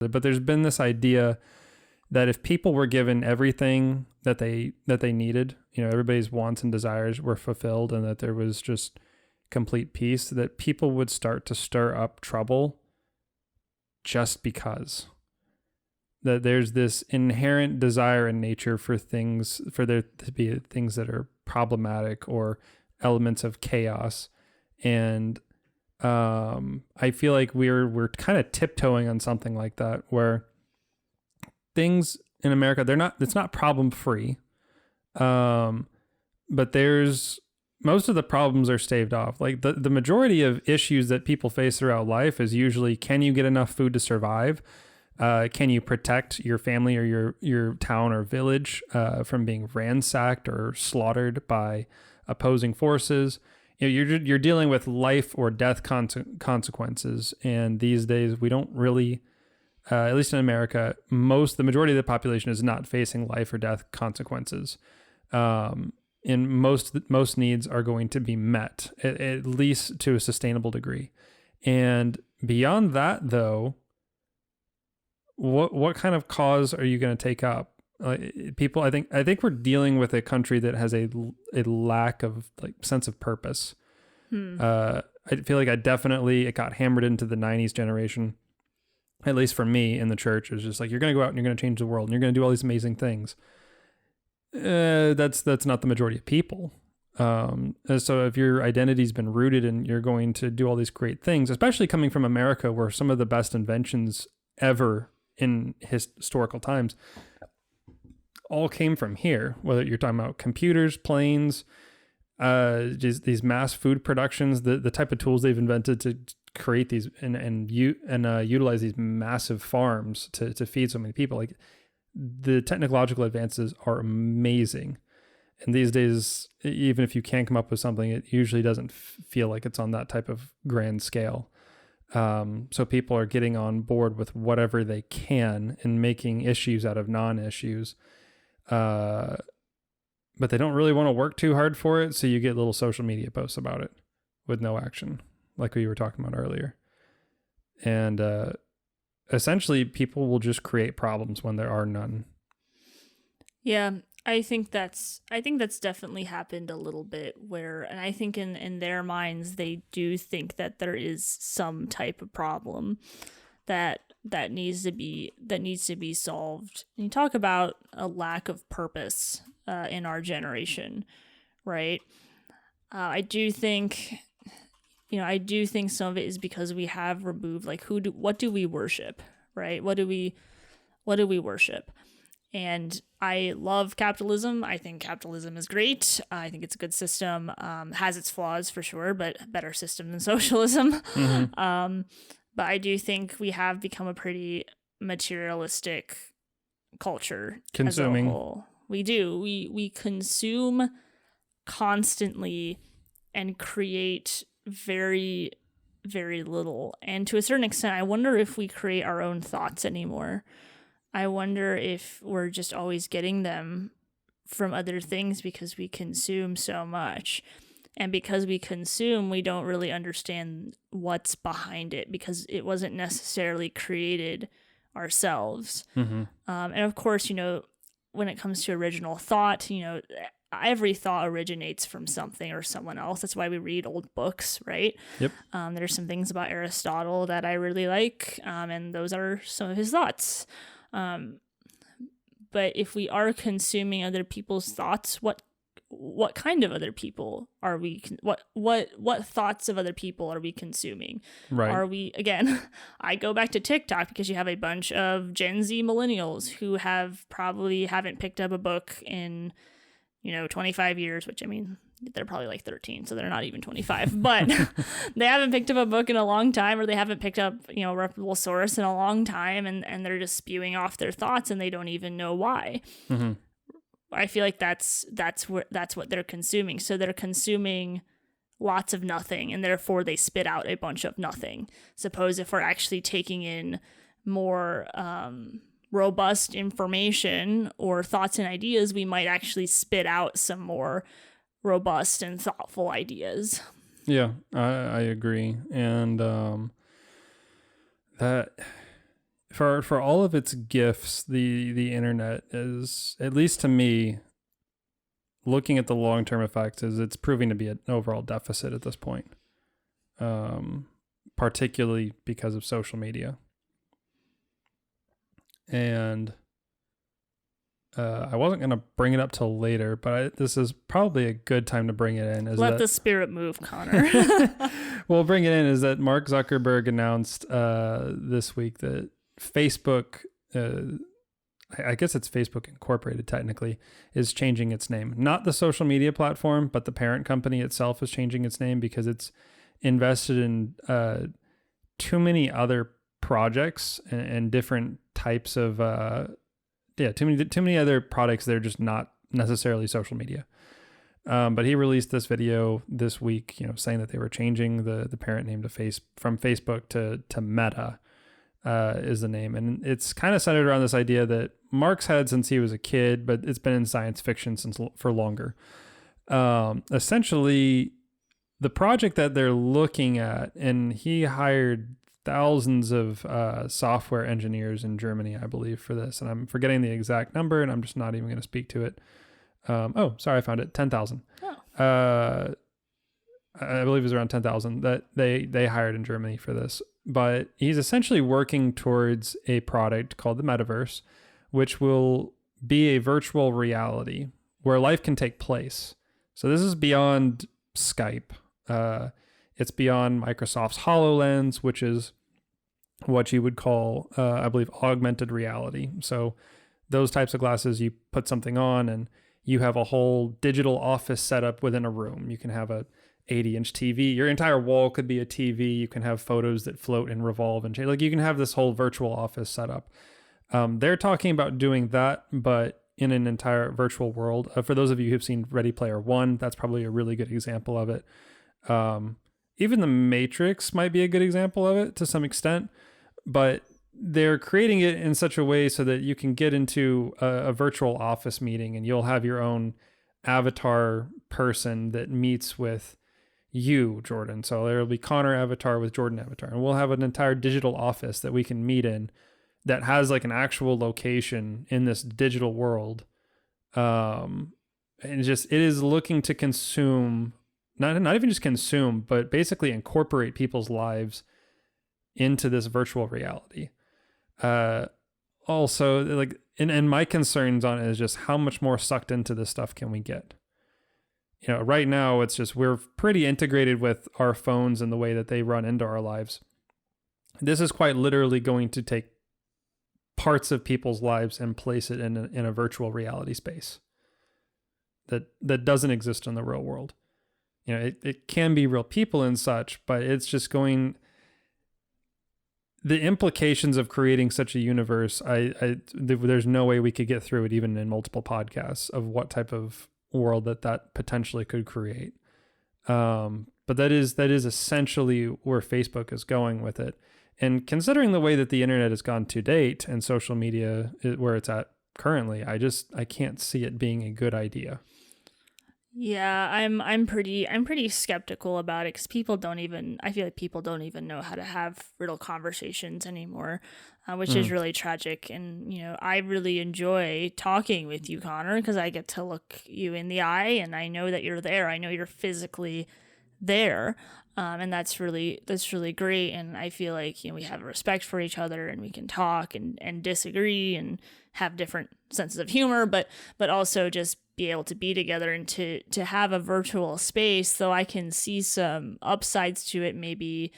But there's been this idea that if people were given everything that they needed, everybody's wants and desires were fulfilled, and that there was just complete peace, that people would start to stir up trouble just because. That there's this inherent desire in nature for there to be things that are problematic or elements of chaos. And I feel like we're kind of tiptoeing on something like that, where things in America, it's not problem free. But most of the problems are staved off. Like the majority of issues that people face throughout life is usually, can you get enough food to survive? Can you protect your family or your town or village from being ransacked or slaughtered by opposing forces? You're dealing with life or death consequences. And these days we don't really, at least in America, the majority of the population is not facing life or death consequences. And most needs are going to be met, at least to a sustainable degree. And beyond that, though, what kind of cause are you going to take up? People, I think we're dealing with a country that has a lack of sense of purpose. I feel like it got hammered into the 90s generation, at least for me in the church. It was just like, you're going to go out and you're going to change the world and you're going to do all these amazing things. That's not the majority of people. So if your identity's been rooted and you're going to do all these great things, especially coming from America, where some of the best inventions ever in historical times all came from here, whether you're talking about computers, planes, just these mass food productions, the type of tools they've invented to create these and utilize these massive farms to feed so many people. Like, the technological advances are amazing. And these days, even if you can come up with something, it usually doesn't feel like it's on that type of grand scale. So people are getting on board with whatever they can and making issues out of non-issues. But they don't really want to work too hard for it. So you get little social media posts about it with no action, like we were talking about earlier. And essentially, people will just create problems when there are none. Yeah, I think that's definitely happened a little bit, and I think in their minds they do think that there is some type of problem that needs to be solved. And you talk about a lack of purpose in our generation, right? I do think some of it is because we have removed, what do we worship, right? What do we worship? And I love capitalism. I think capitalism is great. I think it's a good system. Has its flaws for sure, but a better system than socialism. Mm-hmm. But I do think we have become a pretty materialistic culture. Consuming. As a whole. We do. We consume constantly and create very, very little. And to a certain extent, I wonder if we create our own thoughts anymore. I wonder if we're just always getting them from other things because we consume so much. And because we consume, we don't really understand what's behind it because it wasn't necessarily created ourselves. Mm-hmm. And of course, when it comes to original thought, every thought originates from something or someone else. That's why we read old books, right? Yep. There's some things about Aristotle that I really like, and those are some of his thoughts. But if we are consuming other people's thoughts, what kind of other people are we? What thoughts of other people are we consuming? Right. Are we, again? I go back to TikTok because you have a bunch of Gen Z millennials who haven't picked up a book in 25 years, which, I mean, they're probably like 13, so they're not even 25, but they haven't picked up a book in a long time, or they haven't picked up, a reputable source in a long time, and they're just spewing off their thoughts and they don't even know why. Mm-hmm. I feel like that's what they're consuming. So they're consuming lots of nothing, and therefore they spit out a bunch of nothing. Suppose if we're actually taking in more, robust information or thoughts and ideas, we might actually spit out some more robust and thoughtful ideas. Yeah, I agree. And that for all of its gifts, the internet is, at least to me, looking at the long-term effects, is it's proving to be an overall deficit at this point, particularly because of social media. And I wasn't going to bring it up till later, but this is probably a good time to bring it in. Let the spirit move, Connor. We'll bring it in, is that Mark Zuckerberg announced this week that Facebook, I guess it's Facebook Incorporated technically, is changing its name. Not the social media platform, but the parent company itself is changing its name because it's invested in too many other projects and different types of too many other products that are just not necessarily social media. But he released this video this week, saying that they were changing the parent name from Facebook to Meta is the name, and it's kind of centered around this idea that Mark's had since he was a kid, but it's been in science fiction for longer. Essentially, the project that they're looking at, and he hired thousands of software engineers in Germany, I believe, for this. And I'm forgetting the exact number, and I'm just not even going to speak to it. Sorry, I found it. 10,000. Oh. I believe it was around 10,000 that they hired in Germany for this. But he's essentially working towards a product called the Metaverse, which will be a virtual reality where life can take place. So this is beyond Skype. It's beyond Microsoft's HoloLens, which is what you would call, I believe, augmented reality. So those types of glasses, you put something on and you have a whole digital office set up within a room. You can have a 80-inch TV. Your entire wall could be a TV. You can have photos that float and revolve and change. Like, you can have this whole virtual office set up. They're talking about doing that, but in an entire virtual world. For those of you who've seen Ready Player One, that's probably a really good example of it. Even The Matrix might be a good example of it to some extent, but they're creating it in such a way so that you can get into a virtual office meeting and you'll have your own avatar person that meets with you, Jordan. So there will be Connor avatar with Jordan avatar, and we'll have an entire digital office that we can meet in that has like an actual location in this digital world. And it is looking to consume, not even just consume, but basically incorporate people's lives into this virtual reality. Also, like, and my concerns on it is just how much more sucked into this stuff can we get? Right now it's just, we're pretty integrated with our phones and the way that they run into our lives. This is quite literally going to take parts of people's lives and place it in a virtual reality space that doesn't exist in the real world. It can be real people and such, but it's just going, the implications of creating such a universe, there's no way we could get through it even in multiple podcasts of what type of world that potentially could create. But that is essentially where Facebook is going with it. And considering the way that the internet has gone to date and social media where it's at currently, I can't see it being a good idea. Yeah, I'm pretty skeptical about it because I feel like people don't even know how to have real conversations anymore, which is really tragic. And, I really enjoy talking with you, Connor, because I get to look you in the eye and I know that you're there. I know you're physically there. And that's really great. And I feel like, we have a respect for each other and we can talk and disagree and have different senses of humor, but also just be able to be together and to have a virtual space. Though I can see some upsides to it, maybe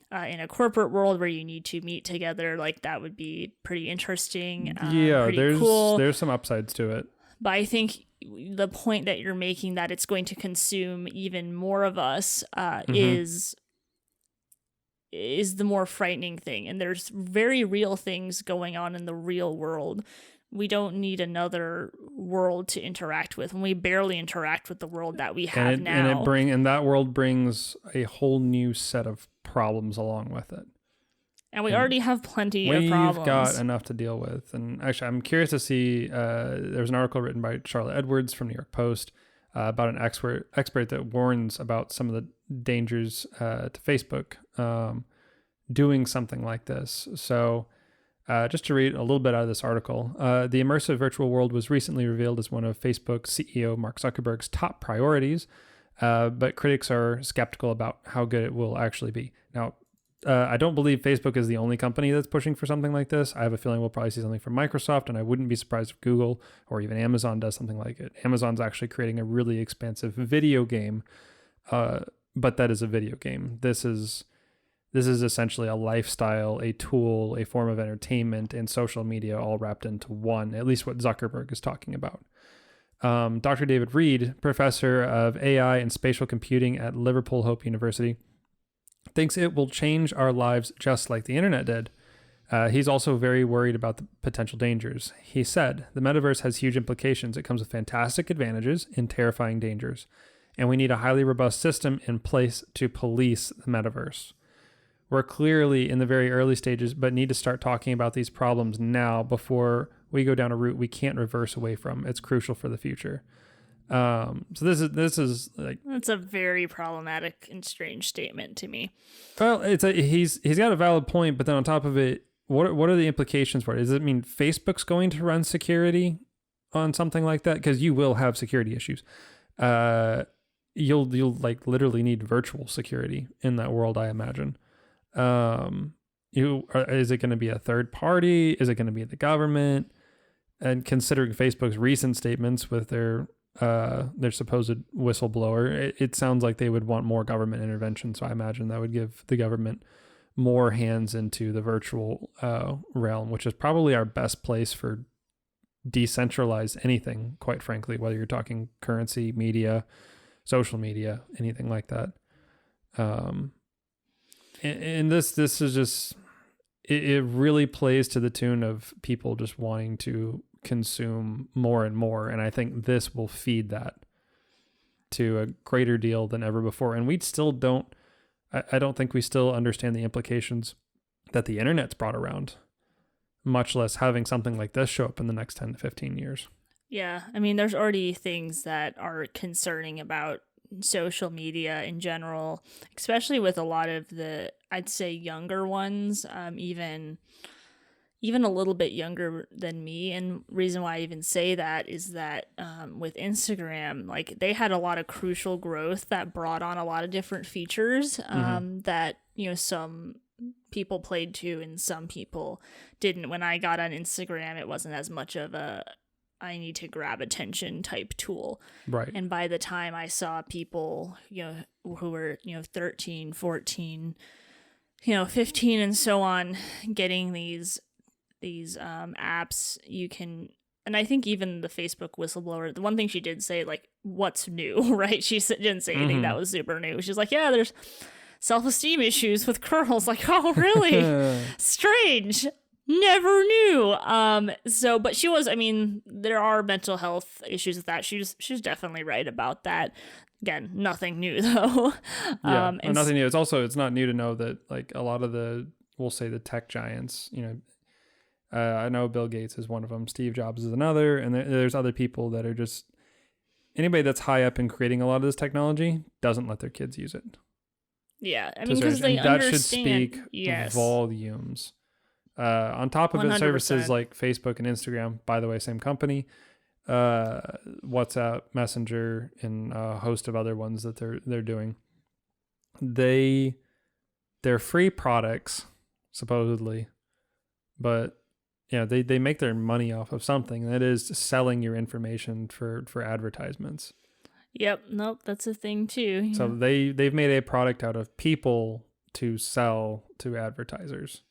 in a corporate world where you need to meet together, like that would be pretty interesting. Pretty cool. There's some upsides to it. But I think the point that you're making, that it's going to consume even more of us, is the more frightening thing. And there's very real things going on in the real world. We don't need another world to interact with when we barely interact with the world that we have now. And that world brings a whole new set of problems along with it. And we already have plenty of problems. We've got enough to deal with. And actually, I'm curious to see, there's an article written by Charlotte Edwards from New York Post about an expert that warns about some of the dangers to Facebook doing something like this. So Just to read a little bit out of this article, the immersive virtual world was recently revealed as one of Facebook CEO Mark Zuckerberg's top priorities, but critics are skeptical about how good it will actually be. Now, I don't believe Facebook is the only company that's pushing for something like this. I have a feeling we'll probably see something from Microsoft, and I wouldn't be surprised if Google or even Amazon does something like it. Amazon's actually creating a really expansive video game, but that is a video game. This is essentially a lifestyle, a tool, a form of entertainment, and social media all wrapped into one, at least what Zuckerberg is talking about. Dr. David Reed, professor of AI and spatial computing at Liverpool Hope University, thinks it will change our lives just like the internet did. He's also very worried about the potential dangers. He said, the metaverse has huge implications. It comes with fantastic advantages and terrifying dangers. And we need a highly robust system in place to police the metaverse. We're clearly in the very early stages, but need to start talking about these problems now before we go down a route we can't reverse away from. It's crucial for the future. So this is like, that's a very problematic and strange statement to me. Well, he's got a valid point, but then on top of it, what are the implications for it? Does it mean Facebook's going to run security on something like that? Because you will have security issues. You'll like literally need virtual security in that world, I imagine. Is it going to be a third party? Is it going to be the government? And considering Facebook's recent statements with their supposed whistleblower, it sounds like they would want more government intervention. So I imagine that would give the government more hands into the virtual realm, which is probably our best place for decentralized anything, quite frankly, whether you're talking currency, media, social media, anything like that. And this is just, it really plays to the tune of people just wanting to consume more and more. And I think this will feed that to a greater deal than ever before. And I don't think we still understand the implications that the internet's brought around, much less having something like this show up in the next 10 to 15 years. Yeah. I mean, there's already things that are concerning about social media in general, especially with a lot of the, I'd say, younger ones, even a little bit younger than me. And reason why I even say that is that with Instagram, like they had a lot of crucial growth that brought on a lot of different features that, some people played to and some people didn't. When I got on Instagram, it wasn't as much of a I need to grab attention type tool. Right. And by the time I saw people, who were, 13, 14, 15 and so on, getting these apps, you can, and I think even the Facebook whistleblower, the one thing she did say, like, what's new, right? She didn't say anything that was super new. She's like, yeah, there's self-esteem issues with girls. Like, oh, really? Strange. Never knew. But she was, there are mental health issues with that. She's definitely right about that. Again, nothing new though. Nothing new. It's not new to know that like a lot of we'll say the tech giants, I know Bill Gates is one of them. Steve Jobs is another. And there's other people that are just, anybody that's high up in creating a lot of this technology doesn't let their kids use it. Yeah. Because they understand. That should speak volumes. On top of 100%. it, services like Facebook and Instagram, by the way, same company, WhatsApp, Messenger, and a host of other ones that they're doing. They're free products, supposedly, but they make their money off of something. That is selling your information for advertisements. Yep. Nope. That's a thing too. So they've made a product out of people to sell to advertisers.